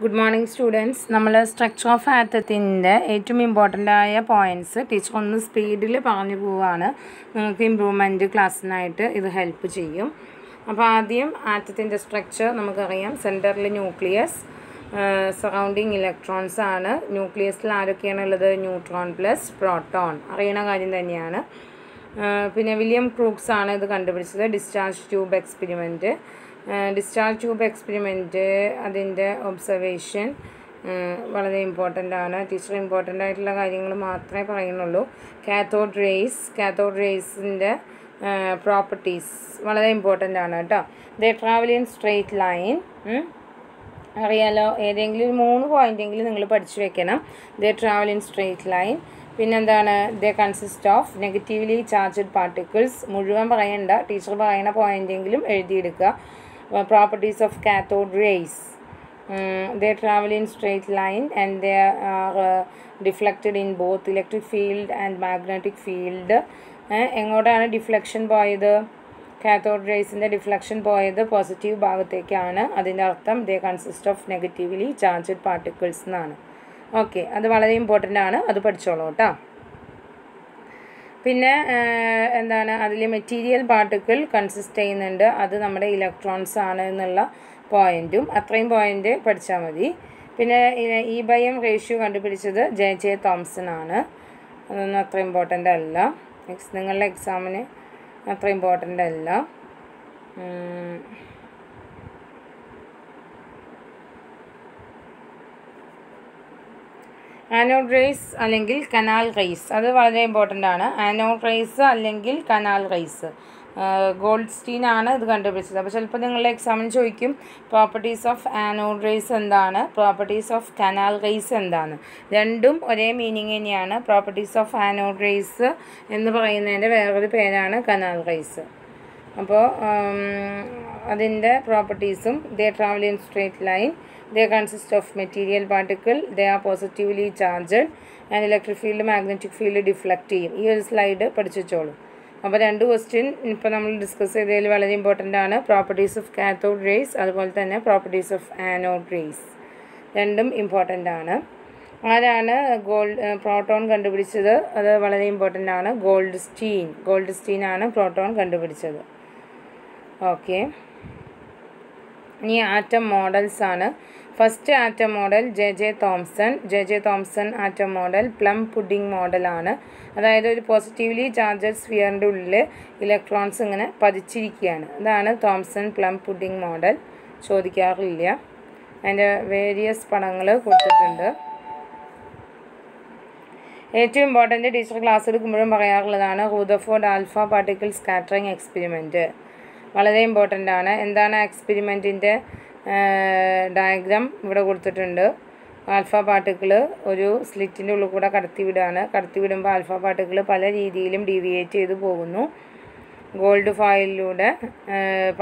Good morning students. നമ്മൾ structure of ആറ്റത്തിൻ്റെ ഏറ്റവും important ആയ പോയിൻറ്റ്സ് ടീച്ചർ ഒന്ന് സ്പീഡിൽ പറഞ്ഞു പോവുകയാണ്. നിങ്ങൾക്ക് ഇമ്പ്രൂവ്മെൻറ്റ് ക്ലാസ്സിനായിട്ട് ഇത് ഹെൽപ്പ് ചെയ്യും. അപ്പോൾ ആദ്യം ആറ്റത്തിൻ്റെ സ്ട്രക്ചർ നമുക്കറിയാം. സെൻറ്ററിൽ ന്യൂക്ലിയസ്, സറൗണ്ടിങ് ഇലക്ട്രോൺസ് ആണ്. ന്യൂക്ലിയസിൽ ആരൊക്കെയാണ് ഉള്ളത്? ന്യൂട്രോൺ പ്ലസ് പ്രോട്ടോൺ, അറിയണ കാര്യം തന്നെയാണ്. പിന്നെ വില്യം ക്രൂക്സ് ആണ് ഇത് കണ്ടുപിടിച്ചത്. Discharge tube experiment. Discharge tube experiment അതിൻ്റെ ഒബ്സർവേഷൻ വളരെ ഇമ്പോർട്ടൻ്റ് ആണ്. ടീച്ചർ ഇമ്പോർട്ടൻ്റ് ആയിട്ടുള്ള കാര്യങ്ങൾ മാത്രമേ പറയുന്നുള്ളൂ. കാത്തോഡ് റേസിൻ്റെ പ്രോപ്പർട്ടീസ് വളരെ ഇമ്പോർട്ടൻ്റ് ആണ് കേട്ടോ. They travel in straight line. അറിയാലോ, ഏതെങ്കിലും 3 പോയിൻ്റെങ്കിലും നിങ്ങൾ പഠിച്ചു വെക്കണം. They travel in straight line. പിന്നെന്താണ്? They consist of negatively charged particles. മുഴുവൻ പറയണ്ട, ടീച്ചർ പറയുന്ന പോയിൻ്റെങ്കിലും എഴുതിയെടുക്കുക. Properties of cathode rays. They travel in straight line and they are deflected in both electric field and magnetic field. എങ്ങോട്ടാണ് deflection പോയത്? Cathode റേസിൻ്റെ deflection പോയത് പോസിറ്റീവ് ഭാഗത്തേക്കാണ്. അതിൻ്റെ അർത്ഥം they consist of negatively charged particles എന്നാണ്. ഓക്കെ, അത് വളരെ ഇമ്പോർട്ടൻ്റ് ആണ്, അത് പഠിച്ചോളൂ കേട്ടോ. പിന്നെ എന്താണ്, അതിൽ മെറ്റീരിയൽ പാർട്ടിക്കിൾ കൺസിസ്റ്റ് ചെയ്യുന്നുണ്ട്. അത് നമ്മുടെ ഇലക്ട്രോൺസ് ആണ് എന്നുള്ള പോയിൻറ്റും, അത്രയും പോയിൻ്റ് പഠിച്ചാൽ മതി. പിന്നെ E/M റേഷ്യോ കണ്ടുപിടിച്ചത് J.J. തോംസൺ ആണ്. അതൊന്നും അത്ര ഇമ്പോർട്ടൻ്റ് അല്ല. നിങ്ങളുടെ എക്സാമിന് അത്ര ഇമ്പോർട്ടൻ്റ് അല്ല. ആനോഡ് റേസ് അല്ലെങ്കിൽ കനാൽ റേസ്, അത് വളരെ ഇമ്പോർട്ടൻ്റ് ആണ്. ആനോഡ് റേസ് അല്ലെങ്കിൽ കനാൽ റേസ് ഗോൾഡ്സ്റ്റീൻ ആണ് ഇത് കണ്ടുപിടിച്ചത്. അപ്പോൾ ചിലപ്പോൾ നിങ്ങളുടെ എക്സാമിന് ചോദിക്കും പ്രോപ്പർട്ടീസ് ഓഫ് ആനോഡ് റേസ് എന്താണ്, പ്രോപ്പർട്ടീസ് ഓഫ് കനാൽ റേസ് എന്താണ്. രണ്ടും ഒരേ മീനിങ് തന്നെയാണ്. പ്രോപ്പർട്ടീസ് ഓഫ് ആനോഡ് റേസ് എന്ന് പറയുന്നതിൻ്റെ വേറൊരു പേരാണ് കനാൽ റേസ്. അപ്പോൾ അതിൻ്റെ പ്രോപ്പർട്ടീസും they travel in straight line, they consist of material particle, they are positively charged and electric field magnetic field deflect ചെയ്യും. ഈ ഒരു സ്ലൈഡ് പഠിച്ചു വെച്ചോളൂ. അപ്പോൾ 2 ക്വസ്റ്റ്യൻ ഇപ്പോൾ നമ്മൾ ഡിസ്കസ് ചെയ്തതിൽ വളരെ ഇമ്പോർട്ടൻ്റ് ആണ്. പ്രോപ്പർട്ടീസ് ഓഫ് കാത്തോഡ് റേസ്, അതുപോലെ തന്നെ പ്രോപ്പർട്ടീസ് ഓഫ് ആനോഡ് റേസ്, രണ്ടും ഇമ്പോർട്ടൻ്റ് ആണ്. ആരാണ് പ്രോട്ടോൺ കണ്ടുപിടിച്ചത്? അത് വളരെ ഇമ്പോർട്ടൻ്റ് ആണ്. ഗോൾഡ്സ്റ്റീൻ ആണ് പ്രോട്ടോൺ കണ്ടുപിടിച്ചത്. ഓക്കെ, ഇനി ആറ്റം മോഡൽസ് ആണ്. First atom model J.J. Thomson atom model plum pudding മോഡലാണ്. അതായത് ഒരു പോസിറ്റീവ്ലി ചാർജഡ് സ്ഫിയറിൻ്റെ ഉള്ളിൽ ഇലക്ട്രോൺസ് ഇങ്ങനെ പതിച്ചിരിക്കുകയാണ്. അതാണ് തോംസൺ പ്ലം പുഡിംഗ് മോഡൽ. ചോദിക്കാറില്ല. അതിൻ്റെ വേരിയസ് പടങ്ങൾ കൊടുത്തിട്ടുണ്ട്. ഏറ്റവും ഇമ്പോർട്ടൻ്റ്, ടീച്ചർ ക്ലാസ് എടുക്കുമ്പോഴും പറയാറുള്ളതാണ്, Rutherford alpha particle scattering experiment. വളരെ ഇമ്പോർട്ടൻ്റ് ആണ്. എന്താണ് എക്സ്പെരിമെൻറ്റിൻ്റെ ഡയഗ്രാം ഇവിടെ കൊടുത്തിട്ടുണ്ട്. ആൽഫ പാർട്ടിക്കിൾ ഒരു സ്ലിറ്റിൻ്റെ ഉള്ളിൽ കൂടെ കടത്തിവിടുമ്പോൾ ആൽഫ പാർട്ടിക്കിൾ പല രീതിയിലും ഡീവിയേറ്റ് ചെയ്ത് പോകുന്നു. ഗോൾഡ് ഫോയിലിലൂടെ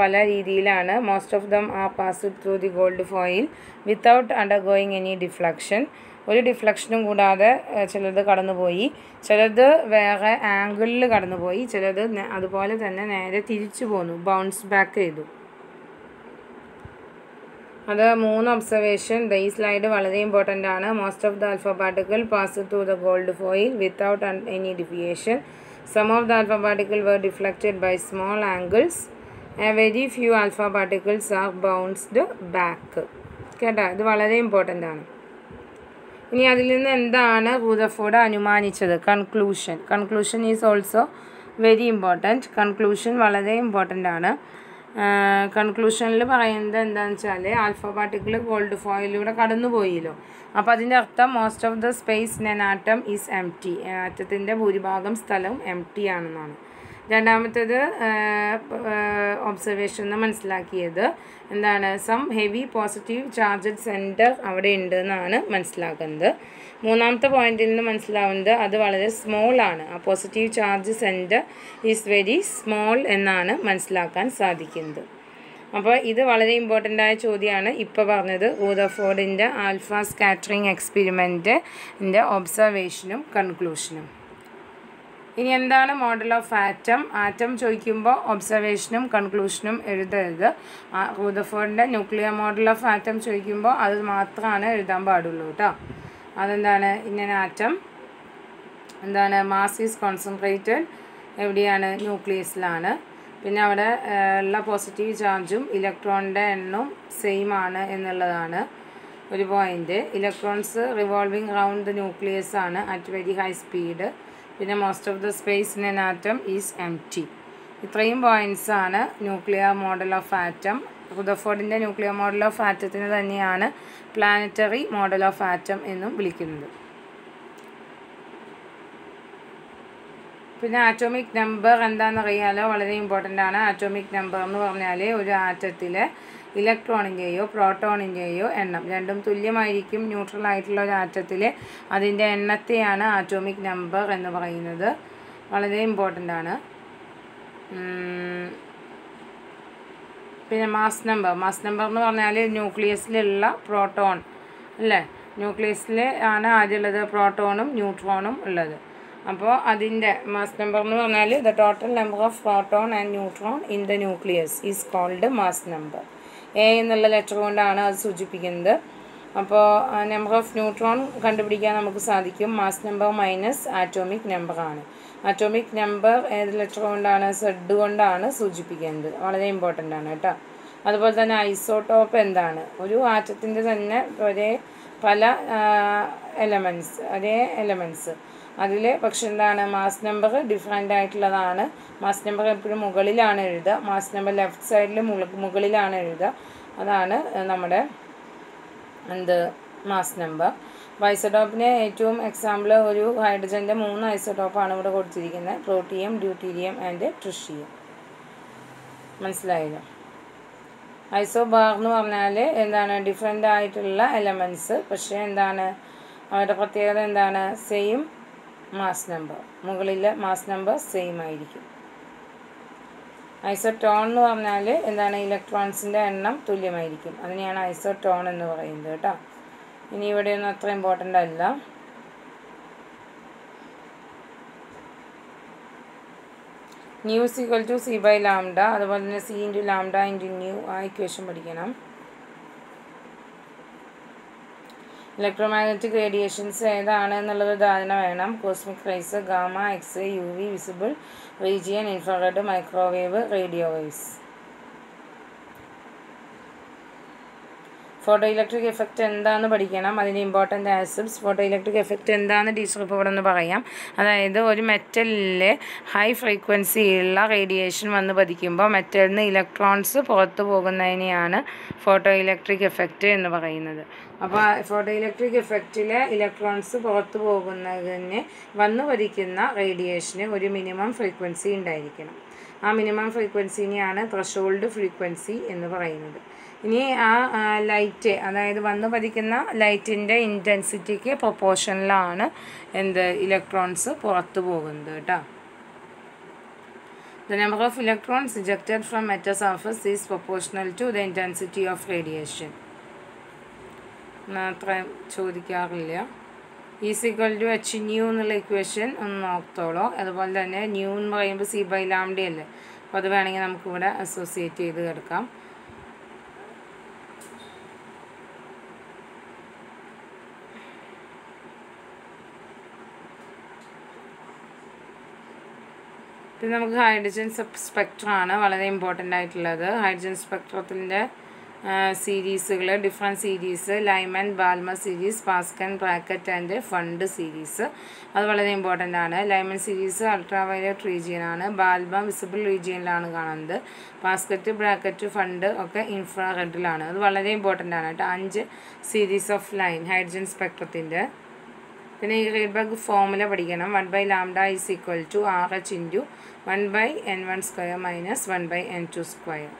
പല രീതിയിലാണ്. Most of them are passed through the gold foil without undergoing any deflection. ഒരു ഡിഫ്ലക്ഷനും കൂടാതെ ചിലത് കടന്നുപോയി, ചിലത് വേറെ ആംഗിളിൽ കടന്നുപോയി, ചിലത് അതുപോലെ തന്നെ നേരെ തിരിച്ചു പോന്നു, ബൗൺസ് ബാക്ക് ചെയ്തു. അത് 3 ഒബ്സർവേഷൻ. ഈ സ്ലൈഡ് വളരെ ഇമ്പോർട്ടൻ്റ് ആണ്. Most of the alpha particle passed through the gold foil without any deviation. Some of the alpha particle were deflected by small angles. A very few alpha particles are bounced back. കേട്ടോ, ഇത് വളരെ important ആണ്. ഇനി അതിൽ നിന്ന് എന്താണ് Rutherford അനുമാനിച്ചത്? Conclusion is also very important. Conclusion വളരെ ഇമ്പോർട്ടൻ്റ് ആണ്. കൺക്ലൂഷനിൽ പറയുന്നത് എന്താണെന്ന് വെച്ചാൽ, ആൽഫ പാർട്ടിക്കിൾ ഗോൾഡ് ഫോയിലൂടെ കടന്നുപോയല്ലോ. അപ്പോൾ അതിൻ്റെ അർത്ഥം most of the space in an atom is empty. ആറ്റത്തിൻ്റെ ഭൂരിഭാഗം സ്ഥലം എംപ്റ്റി ആണെന്നാണ്. രണ്ടാമത്തേത് ഒബ്സർവേഷൻ എന്ന് മനസ്സിലാക്കിയത് എന്താണ്? Some heavy positive charged centre അവിടെ ഉണ്ട് എന്നാണ് മനസ്സിലാക്കുന്നത്. മൂന്നാമത്തെ പോയിന്റിൽ നിന്ന് മനസ്സിലാവുന്നത് അത് വളരെ സ്മോൾ ആണ്. ആ positive charge centre is very small എന്നാണ് മനസ്സിലാക്കാൻ സാധിക്കുന്നത്. അപ്പോൾ ഇത് വളരെ ഇമ്പോർട്ടൻ്റ് ആയ ചോദ്യമാണ് ഇപ്പോൾ പറഞ്ഞത്. റൂദർഫോർഡിൻ്റെ ആൽഫ സ്കാറ്ററിങ് എക്സ്പെരിമെൻറ്റിൻ്റെ ഒബ്സർവേഷനും കൺക്ലൂഷനും. ഇനി എന്താണ് മോഡൽ ഓഫ് ആറ്റം? ആറ്റം ചോദിക്കുമ്പോൾ ഒബ്സർവേഷനും കൺക്ലൂഷനും എഴുതരുത്. റുദർഫോർഡിൻ്റെ ന്യൂക്ലിയർ മോഡൽ ഓഫ് ആറ്റം ചോദിക്കുമ്പോൾ അത് മാത്രമാണ് എഴുതാൻ പാടുള്ളൂ കേട്ടോ. അതെന്താണ്? ഇങ്ങനെ ആറ്റം എന്താണ്? മാസ് ഈസ് കോൺസെൻട്രേറ്റഡ് എവിടെയാണ്? ന്യൂക്ലിയസിലാണ്. പിന്നെ അവിടെ ഉള്ള പോസിറ്റീവ് ചാർജും ഇലക്ട്രോണിൻ്റെ എണ്ണവും സെയിം ആണ് എന്നുള്ളതാണ് ഒരു point. Electrons revolving round the nucleus ആണ് അറ്റ് വെരി ഹൈ സ്പീഡ്. പിന്നെ most of the space in an atom is empty. ഇത്രയും പോയിൻറ്റ്സാണ് ന്യൂക്ലിയർ മോഡൽ ഓഫ് ആറ്റം. റുദർഫോർഡിൻ്റെ ന്യൂക്ലിയർ മോഡൽ ഓഫ് ആറ്റത്തിന് തന്നെയാണ് പ്ലാനറ്ററി മോഡൽ ഓഫ് ആറ്റം എന്നും വിളിക്കുന്നത്. പിന്നെ ആറ്റോമിക് നമ്പർ എന്താണെന്നറിയാലോ, വളരെ ഇമ്പോർട്ടൻ്റ് ആണ്. ആറ്റോമിക് നമ്പർ എന്ന് പറഞ്ഞാൽ ഒരു ആറ്റത്തിലെ ഇലക്ട്രോണിൻ്റെയോ പ്രോട്ടോണിൻ്റെയോ എണ്ണം രണ്ടും തുല്യമായിരിക്കും. ന്യൂട്രൽ ആയിട്ടുള്ള ഒരു ആറ്റത്തിൽ അതിൻ്റെ എണ്ണത്തെയാണ് ആറ്റോമിക് നമ്പർ എന്ന് പറയുന്നത്. വളരെ ഇമ്പോർട്ടൻ്റ് ആണ്. പിന്നെ മാസ് നമ്പർ എന്ന് പറഞ്ഞാൽ ന്യൂക്ലിയസിലുള്ള പ്രോട്ടോൺ അല്ലേ, ന്യൂക്ലിയസിൽ ആണ് ആദ്യമുള്ളത് പ്രോട്ടോണും ന്യൂട്രോണും ഉള്ളത്. അപ്പോൾ അതിൻ്റെ മാസ് നമ്പർ എന്ന് പറഞ്ഞാൽ the total number of proton and neutron in the nucleus is called mass number. A എന്നുള്ള ലെറ്റർ കൊണ്ടാണ് അത് സൂചിപ്പിക്കുന്നത്. അപ്പോൾ നമ്പർ ഓഫ് ന്യൂട്രോൺ കണ്ടുപിടിക്കാൻ നമുക്ക് സാധിക്കും. മാസ് നമ്പർ മൈനസ് ആറ്റോമിക് നമ്പറാണ്. ആറ്റോമിക് നമ്പർ ഏത് ലെറ്റർ കൊണ്ടാണ്? സെഡ് കൊണ്ടാണ് സൂചിപ്പിക്കുന്നത്. വളരെ ഇമ്പോർട്ടൻ്റ് ആണ് കേട്ടോ. അതുപോലെ തന്നെ ഐസോട്ടോപ്പ് എന്താണ്? ഒരു ആറ്റത്തിൻ്റെ തന്നെ പല എലമെൻറ്റ്സ് അതിൽ പക്ഷെ എന്താണ്? മാസ് നമ്പർ ഡിഫറെൻ്റ് ആയിട്ടുള്ളതാണ്. മാസ് നമ്പർ എപ്പോഴും മുകളിലാണ് എഴുതുക. മാസ് നമ്പർ ലെഫ്റ്റ് സൈഡിൽ മുകളിലാണ് എഴുതുക. അതാണ് നമ്മുടെ മാസ് നമ്പർ. ഐസോട്ടോപ്പിന് ഏറ്റവും എക്സാമ്പിൾ ഒരു ഹൈഡ്രജൻ്റെ 3 ഐസോട്ടോപ്പാണ് ഇവിടെ കൊടുത്തിരിക്കുന്നത്. Protium, deuterium and tritium. മനസ്സിലായില്ലോ? ഐസോബാർ എന്ന് പറഞ്ഞാൽ എന്താണ്? ഡിഫറെൻ്റ് ആയിട്ടുള്ള എലമെൻറ്റ്സ് പക്ഷേ എന്താണ് അവരുടെ പ്രത്യേകത? എന്താണ്? Same mass number. മുകളിലെ മാസ് നമ്പർ സെയിം ആയിരിക്കും. ഐസോടോൺ എന്ന് പറഞ്ഞാൽ എന്താണ്? ഇലക്ട്രോൺസിൻ്റെ എണ്ണം തുല്യമായിരിക്കും. അതിനെയാണ് ഐസോടോൺ എന്ന് പറയുന്നത് കേട്ടോ. ഇനി ഇവിടെയൊന്നും അത്ര ഇമ്പോർട്ടൻ്റ് അല്ല. Nu is equal to c by lambda. അതുപോലെ തന്നെ c into lambda into nu ആ ഇക്വേഷൻ പഠിക്കണം. ഇലക്ട്രോമാഗ്നറ്റിക് റേഡിയേഷൻസ് ഏതാണ് എന്നുള്ളത് ധാരണ വേണം. Cosmic rays, gamma, x, U V, visible region, infrared, microwave, radio waves. Photo electric effect എന്താണെന്ന് പഠിക്കണം. അതിൻ്റെ important acids. Photo electric effect എന്താണെന്ന് ടീച്ചർ ഇപ്പോൾ ഇവിടെ ഒന്ന് പറയാം. അതായത് ഒരു മെറ്റലിൽ ഹൈ ഫ്രീക്വൻസിയുള്ള റേഡിയേഷൻ വന്ന് പതിക്കുമ്പോൾ മെറ്റലിൽ നിന്ന് ഇലക്ട്രോൺസ് പുറത്തു പോകുന്നതിനെയാണ് ഫോട്ടോ ഇലക്ട്രിക് എഫക്റ്റ് എന്ന് പറയുന്നത്. അപ്പോൾ ഫോട്ടോ ഇലക്ട്രിക് എഫക്റ്റിൽ ഇലക്ട്രോൺസ് പുറത്തു പോകുന്നതിന് വന്ന് പതിക്കുന്ന റേഡിയേഷന് ഒരു മിനിമം ഫ്രീക്വൻസി ഉണ്ടായിരിക്കണം. ആ മിനിമം ഫ്രീക്വൻസിനെയാണ് ത്രഷോൾഡ് ഫ്രീക്വൻസി എന്ന് പറയുന്നത്. ഇനി ആ ലൈറ്റ്, അതായത് വന്ന് പതിക്കുന്ന ലൈറ്റിൻ്റെ ഇൻറ്റൻസിറ്റിക്ക് പ്രൊപ്പോർഷനിലാണ് ഇലക്ട്രോൺസ് പുറത്തു പോകുന്നത് കേട്ടോ. The number of electrons ejected from metal surface is proportional to the intensity of radiation. അത്ര ചോദിക്കാറില്ല. Is equal to H nu എന്നുള്ള ഇക്വേഷൻ ഒന്ന് നോക്കത്തോളൂ. അതുപോലെ തന്നെ ന്യൂ എന്ന് പറയുമ്പോൾ സി ബൈ ലാംഡ അല്ലേ, അപ്പോൾ അത് വേണമെങ്കിൽ നമുക്കിവിടെ അസോസിയേറ്റ് ചെയ്ത് കിടക്കാം. പിന്നെ നമുക്ക് ഹൈഡ്രജൻ സ്പെക്ട്രമാണ് വളരെ ഇമ്പോർട്ടൻ്റ് ആയിട്ടുള്ളത്. ഹൈഡ്രജൻ സ്പെക്ട്രത്തിൻ്റെ സീരീസുകൾ, different series, Lyman, Balmer series, Paschen, Brackett and Pfund series. അത് വളരെ ഇമ്പോർട്ടൻ്റ് ആണ്. ലൈമൻ സീരീസ് അൾട്രാ വയലറ്റ് റീജിയനാണ്. ബാൽമർ വിസിബിൾ റീജിയനിലാണ് കാണുന്നത്. പാസ്കറ്റ്, ബ്രാക്കറ്റ്, ഫണ്ട് ഒക്കെ ഇൻഫ്രാറെഡിലാണ്. അത് വളരെ ഇമ്പോർട്ടൻ്റ് ആണ് കേട്ടോ. 5 സീരീസ് ഓഫ് ലൈൻ ഹൈഡ്രജൻ സ്പെക്ട്രത്തിൻ്റെ. പിന്നെ ഈ റീഡ്ബർഗ് ഫോർമുല പഠിക്കണം. 1/λ is equal to RH into 1/n1² minus 1/n2².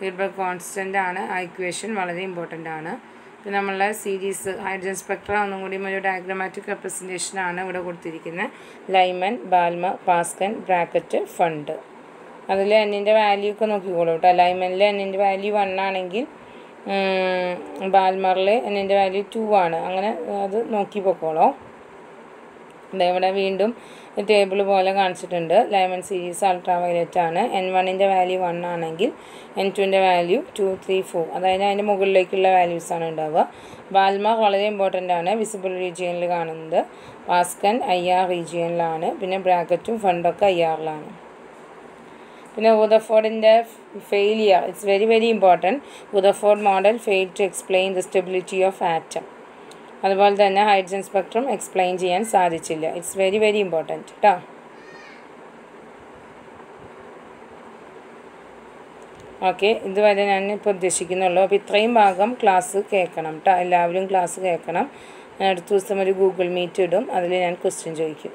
Rydberg constant ആണ്. ആ ഇക്വേഷൻ വളരെ ഇമ്പോർട്ടൻ്റ് ആണ്. പിന്നെ നമ്മളുടെ സീരീസ് ഹൈഡ്രജൻ സ്പെക്ട്ര ഒന്നും കൂടി ഒരു ഡയഗ്രമാറ്റിക് റെപ്രസെൻറ്റേഷനാണ് ഇവിടെ കൊടുത്തിരിക്കുന്നത്. Lyman, Balmer, Paschen, Brackett, Pfund. അതിൽ എന്നിൻ്റെ വാല്യൂ ഒക്കെ നോക്കിക്കോളൂ കേട്ടോ. ലൈമനിൽ എന്നിൻ്റെ വാല്യൂ 1 ആണെങ്കിൽ ബാൽമറിൽ എന്നിൻ്റെ വാല്യൂ 2 ആണ്. അങ്ങനെ അത് നോക്കി പോക്കോളൂ. ഇവിടെ വീണ്ടും ടേബിൾ പോലെ കാണിച്ചിട്ടുണ്ട്. ലൈമൺ സീരീസ് അൾട്രാ വയലറ്റ് ആണ്. N1ൻ്റെ വാല്യൂ 1 ആണെങ്കിൽ N2ൻ്റെ വാല്യൂ 2, 3, 4, അതായത് അതിൻ്റെ മുകളിലേക്കുള്ള വാല്യൂസാണ് ഉണ്ടാവുക. ബാൽമാർ വളരെ ഇമ്പോർട്ടൻ്റ് ആണ്. വിസിബിൾ റീജിയനിൽ കാണുന്നത്. വാസ്കൻ IR റീജിയനിലാണ്. പിന്നെ ബ്രാക്കറ്റും ഫണ്ടൊക്കെ IRലാണ്. പിന്നെ റുദർഫോർഡിൻ്റെ failure, it's very very important. Rutherford model fail to explain the stability of atom. അതുപോലെ തന്നെ ഹൈഡ്രജൻ സ്പെക്ട്രം എക്സ്പ്ലെയിൻ ചെയ്യാൻ സാധിച്ചില്ല. ഇറ്റ്സ് വെരി വെരി ഇമ്പോർട്ടൻറ്റ് കേട്ടോ. ഓക്കെ, ഇതുവരെ ഞാൻ ഇപ്പോൾ ഉദ്ദേശിക്കുന്നുള്ളൂ. അപ്പോൾ ഇത്രയും ഭാഗം ക്ലാസ് കേൾക്കണം കേട്ടോ. എല്ലാവരും ക്ലാസ് കേൾക്കണം. ഞാൻ അടുത്ത ദിവസം ഒരു ഗൂഗിൾ മീറ്റ് ഇടും. അതിൽ ഞാൻ ക്വസ്റ്റ്യൻ ചോദിക്കും.